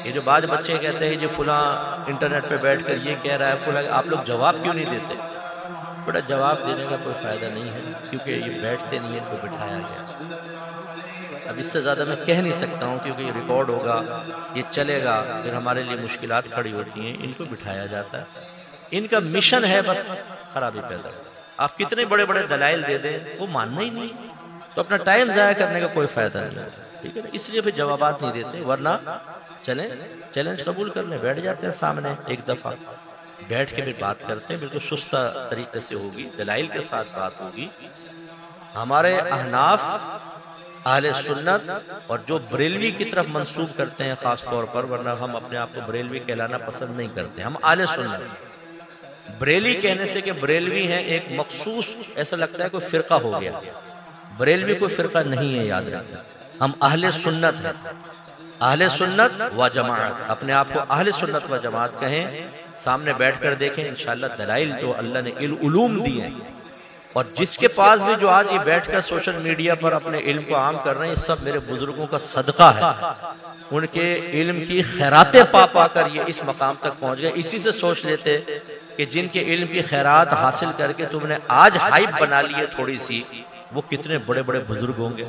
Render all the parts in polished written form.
یہ جو بعض بچے کہتے ہیں جو فلاں انٹرنیٹ پہ بیٹھ کر یہ کہہ رہا ہے فلاں، آپ لوگ جواب کیوں نہیں دیتے؟ بیٹا جواب دینے کا کوئی فائدہ نہیں ہے، کیونکہ یہ بیٹھتے نہیں ہیں، ان کو بٹھایا گیا۔ اب اس سے زیادہ میں کہہ نہیں سکتا ہوں کیونکہ یہ ریکارڈ ہوگا، یہ چلے گا، پھر ہمارے لیے مشکلات کھڑی ہوتی ہیں۔ ان کو بٹھایا جاتا ہے، ان کا مشن ہے بس خرابی پیدا ہو۔ آپ کتنے بڑے بڑے دلائل دے دیں، وہ ماننا ہی نہیں، تو اپنا ٹائم ضائع کرنے کا کوئی فائدہ نہیں ہوتا، ٹھیک ہے نا؟ اس لیے پھر جوابات نہیں دیتے، ورنہ چلیں چیلنج قبول کر لیں، بیٹھ جاتے ہیں سامنے ایک دفعہ، بیٹھ کے پھر بات کرتے ہیں، بالکل شستہ طریقے سے ہوگی، دلائل کے ساتھ بات ہوگی۔ ہمارے احناف، اہل سنت اور جو بریلوی کی طرف منسوب کرتے ہیں خاص طور پر، ورنہ ہم اپنے آپ کو بریلوی کہلانا پسند نہیں کرتے، ہم اہل سنت۔ بریلی کہنے سے کہ بریلوی ہیں ایک مخصوص، ایسا لگتا ہے کوئی فرقہ ہو گیا، بریلوی کوئی فرقہ نہیں ہے، یاد رکھنا، ہم اہل سنت ہیں، اہل سنت و جماعت، اپنے آپ کو اہل سنت و جماعت کہیں، سامنے بیٹھ کر دیکھیں انشاءاللہ دلائل جو اللہ نے علوم دی ہیں، اور جس کے پاس بھی جو آج یہ بیٹھ کر سوشل میڈیا پر اپنے علم کو عام کر رہے ہیں، یہ سب میرے بزرگوں کا صدقہ ہے، ان کے علم کی خیراتیں پا پا کر یہ اس مقام تک پہنچ گئے۔ اسی سے سوچ لیتے کہ جن کے علم کی خیرات حاصل کر کے تم نے آج ہائپ بنا لی ہے تھوڑی سی، وہ کتنے بڑے بڑے بزرگ ہوں گے،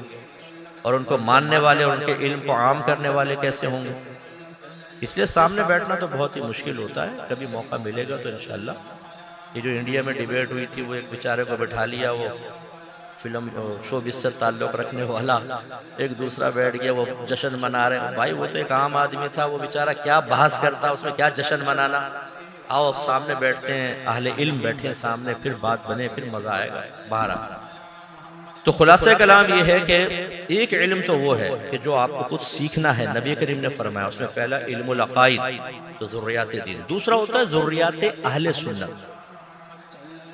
اور ان کو ماننے والے اور ان کے علم کو عام کرنے والے کیسے ہوں گے؟ اس لیے سامنے بیٹھنا تو بہت ہی مشکل ہوتا ہے، کبھی موقع ملے گا تو انشاءاللہ۔ یہ جو انڈیا میں ڈیبیٹ ہوئی تھی، وہ ایک بیچارے کو بٹھا لیا، وہ فلم شوبز سے تعلق رکھنے والا، ایک دوسرا بیٹھ گیا، وہ جشن منا رہے ہیں۔ بھائی وہ تو ایک عام آدمی تھا، وہ بیچارہ کیا بحث کرتا، اس میں کیا جشن منانا؟ آؤ سامنے بیٹھتے ہیں، اہل علم بیٹھے ہیں سامنے، پھر بات بنے، پھر مزہ آئے گا باہر آ۔ تو خلاصہ کلام یہ ہے کہ ایک علم تو وہ ہے کہ جو آپ کو خود سیکھنا ہے، نبی کریم نے فرمایا، اس میں پہلا علم العقائد، تو ضروریات دین، دوسرا ہوتا ہے ضروریات اہل سنت۔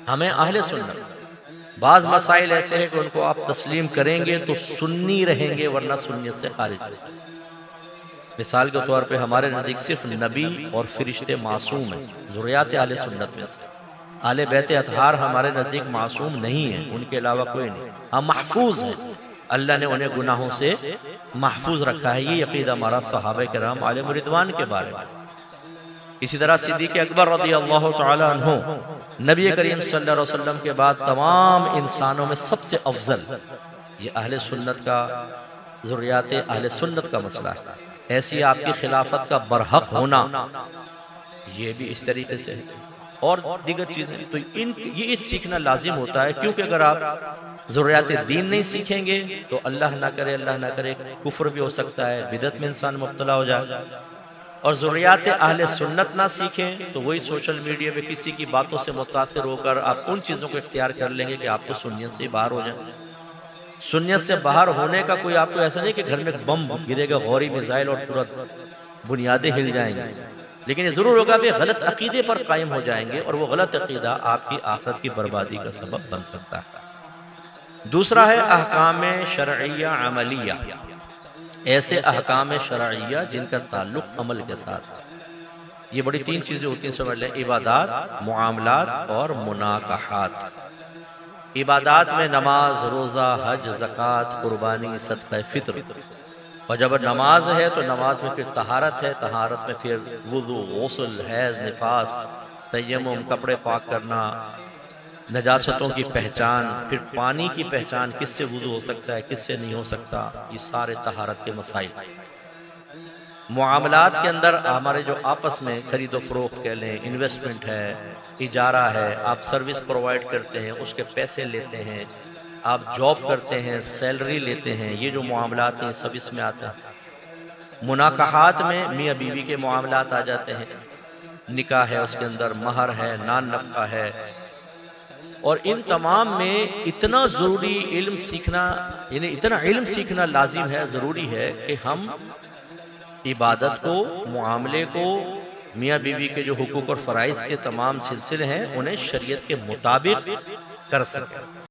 ہمیں اہل سنت، بعض مسائل ایسے ہیں کہ ان کو آپ تسلیم کریں گے تو سنی رہیں گے، ورنہ سنیت سے خارج ہو۔ مثال کے طور پہ ہمارے نزدیک صرف نبی اور فرشتے معصوم ہیں، ضروریات اہل سنت میں سے۔ اہل بیت اطہار ہمارے نزدیک معصوم نہیں ہیں، ان کے علاوہ کوئی نہیں، ہم محفوظ ہیں، اللہ نے انہیں گناہوں سے محفوظ رکھا ہے۔ یہ عقیدہ ہمارا صحابہ کرام علیہم رضوان کے بارے میں۔ اسی طرح صدیق اکبر رضی اللہ تعالی عنہ، نبی کریم صلی اللہ علیہ وسلم کے بعد تمام انسانوں میں سب سے افضل۔ یہ اہل سنت کا، ضروریات اہل سنت کا مسئلہ ہے۔ ایسی آپ کی خلافت کا برحق ہونا، یہ بھی اس طریقے سے ہے، اور دیگر چیزیں۔ تو یہ سیکھنا لازم ہوتا ہے، کیونکہ اگر آپ ضروریات دین نہیں سیکھیں گے تو اللہ نہ کرے کفر بھی ہو سکتا ہے، بدعت میں انسان مبتلا ہو جائے، اور ضروریات اہل سنت نہ سیکھیں تو وہی سوشل میڈیا پہ کسی کی باتوں سے متاثر ہو کر آپ ان چیزوں کو اختیار کر لیں گے کہ آپ کو سنیت سے باہر ہو جائیں۔ سنیت سے باہر ہونے کا کوئی آپ کو ایسا نہیں کہ گھر میں بم گرے گا، غوری میزائل، اور ترنت بنیادیں ہل جائیں گی، لیکن یہ ضرور ہوگا کہ غلط عقیدے پر قائم ہو جائیں گے، اور وہ غلط عقیدہ آپ کی آخرت کی بربادی کا سبب بن سکتا ہے۔ دوسرا ہے احکام شرعیہ عملیہ، ایسے احکام شرعیہ جن کا تعلق عمل کے ساتھ۔ یہ بڑی تین چیزیں ہوتی ہیں، سمجھ لیں، عبادات، معاملات اور مناکحات۔ عبادات میں نماز، روزہ، حج، زکوٰۃ، قربانی، صدقہ فطر، اور جب نماز ہے تو نماز میں پھر طہارت ہے، طہارت میں پھر وضو، غسل، حیض، نفاس، تیمم، کپڑے پاک کرنا، نجاستوں کی پہچان، پھر پانی کی پہچان، کس سے وضو ہو سکتا ہے، کس سے نہیں ہو سکتا، یہ سارے طہارت کے مسائل۔ معاملات کے اندر ہمارے جو آپس میں خرید و فروخت کہہ لیں، انویسٹمنٹ ہے، اجارہ ہے، آپ سروس پرووائڈ کرتے ہیں، اس کے پیسے لیتے ہیں، آپ جاب کرتے ہیں، سیلری لیتے ہیں، یہ جو معاملات ہیں سب اس میں آتے ہیں۔ مناکحات میں میاں بیوی کے معاملات آ جاتے ہیں، نکاح ہے، اس کے اندر مہر ہے، نان نفقہ ہے، اور ان تمام میں اتنا ضروری علم سیکھنا، یعنی اتنا علم سیکھنا لازم ہے، ضروری ہے کہ ہم عبادت کو، معاملے کو، میاں بیوی کے جو حقوق اور فرائض کے تمام سلسلے ہیں، انہیں شریعت کے مطابق کر سکیں۔